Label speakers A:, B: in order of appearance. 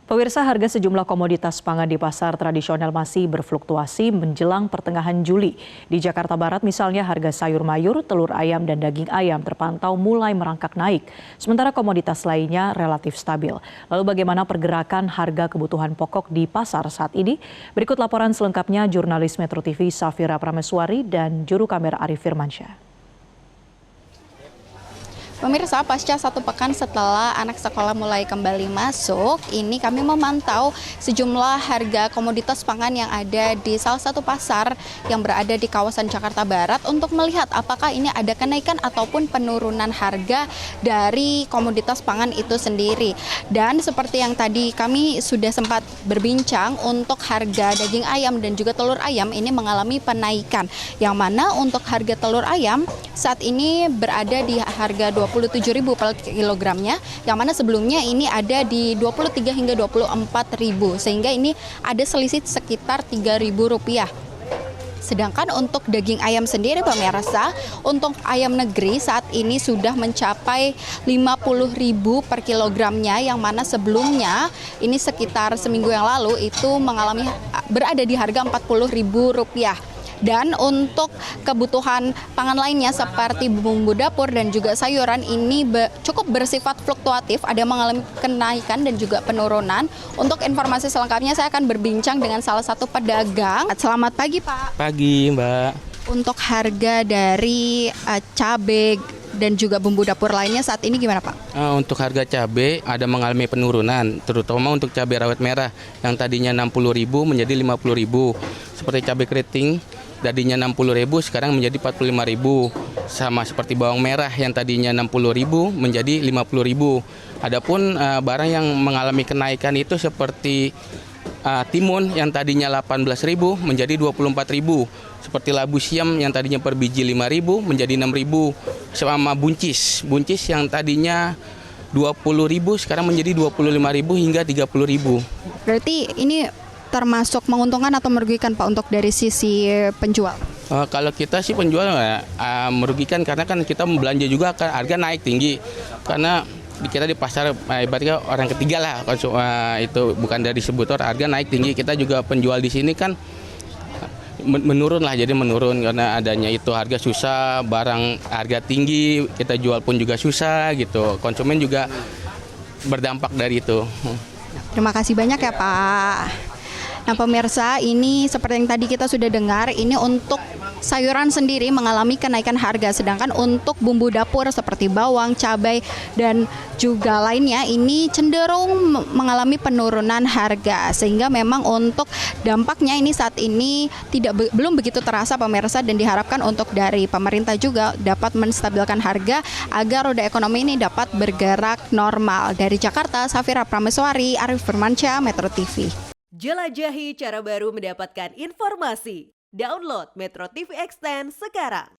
A: Pemirsa, harga sejumlah komoditas pangan di pasar tradisional masih berfluktuasi menjelang pertengahan Juli. Di Jakarta Barat misalnya harga sayur mayur, telur ayam, dan daging ayam terpantau mulai merangkak naik. Sementara komoditas lainnya relatif stabil. Lalu bagaimana pergerakan harga kebutuhan pokok di pasar saat ini? Berikut laporan selengkapnya jurnalis Metro TV Safira Prameswari dan juru kamera Arif Firmansyah.
B: Pemirsa, pasca satu pekan setelah anak sekolah mulai kembali masuk, ini kami memantau sejumlah harga komoditas pangan yang ada di salah satu pasar yang berada di kawasan Jakarta Barat untuk melihat apakah ini ada kenaikan ataupun penurunan harga dari komoditas pangan itu sendiri. Dan seperti yang tadi kami sudah sempat berbincang, untuk harga daging ayam dan juga telur ayam ini mengalami penaikan. Yang mana untuk harga telur ayam saat ini berada di harga 27.000 per kilogramnya, yang mana sebelumnya ini ada di 23 hingga 24.000, sehingga ini ada selisih sekitar Rp3.000. Sedangkan untuk daging ayam sendiri pemirsa, untuk ayam negeri saat ini sudah mencapai 50.000 per kilogramnya, yang mana sebelumnya ini sekitar seminggu yang lalu itu berada di harga Rp40.000. Dan untuk kebutuhan pangan lainnya seperti bumbu dapur dan juga sayuran ini cukup bersifat fluktuatif, ada mengalami kenaikan dan juga penurunan. Untuk informasi selengkapnya saya akan berbincang dengan salah satu pedagang. Selamat pagi Pak.
C: Pagi Mbak.
B: Untuk harga dari cabai dan juga bumbu dapur lainnya saat ini gimana Pak?
C: Untuk harga cabai ada mengalami penurunan, terutama untuk cabai rawit merah yang tadinya Rp60.000 menjadi Rp50.000. Seperti cabai keriting tadinya Rp60.000 sekarang menjadi Rp45.000. Sama seperti bawang merah yang tadinya Rp60.000 menjadi Rp50.000. Adapun barang yang mengalami kenaikan itu seperti timun yang tadinya Rp18.000 menjadi Rp24.000. Seperti labu siam yang tadinya per biji Rp5.000 menjadi Rp6.000. Sama buncis yang tadinya Rp20.000 sekarang menjadi Rp25.000 hingga Rp30.000.
B: Berarti ini termasuk menguntungkan atau merugikan Pak untuk dari sisi penjual?
C: Kalau kita sih penjual merugikan, karena kan kita belanja juga harga naik tinggi. Karena kita di pasar ibaratnya orang ketiga lah, itu bukan dari distributor, harga naik tinggi. Kita juga penjual di sini kan menurun karena adanya itu harga susah, barang harga tinggi, kita jual pun juga susah gitu. Konsumen juga berdampak dari itu.
B: Terima kasih banyak ya Pak. Nah pemirsa, ini seperti yang tadi kita sudah dengar, ini untuk sayuran sendiri mengalami kenaikan harga, sedangkan untuk bumbu dapur seperti bawang, cabai, dan juga lainnya ini cenderung mengalami penurunan harga, sehingga memang untuk dampaknya ini saat ini belum begitu terasa pemirsa, dan diharapkan untuk dari pemerintah juga dapat menstabilkan harga agar roda ekonomi ini dapat bergerak normal. Dari Jakarta, Safira Prameswari, Arif Firmansyah, Metro TV.
D: Jelajahi cara baru mendapatkan informasi. Download Metro TV Extend sekarang.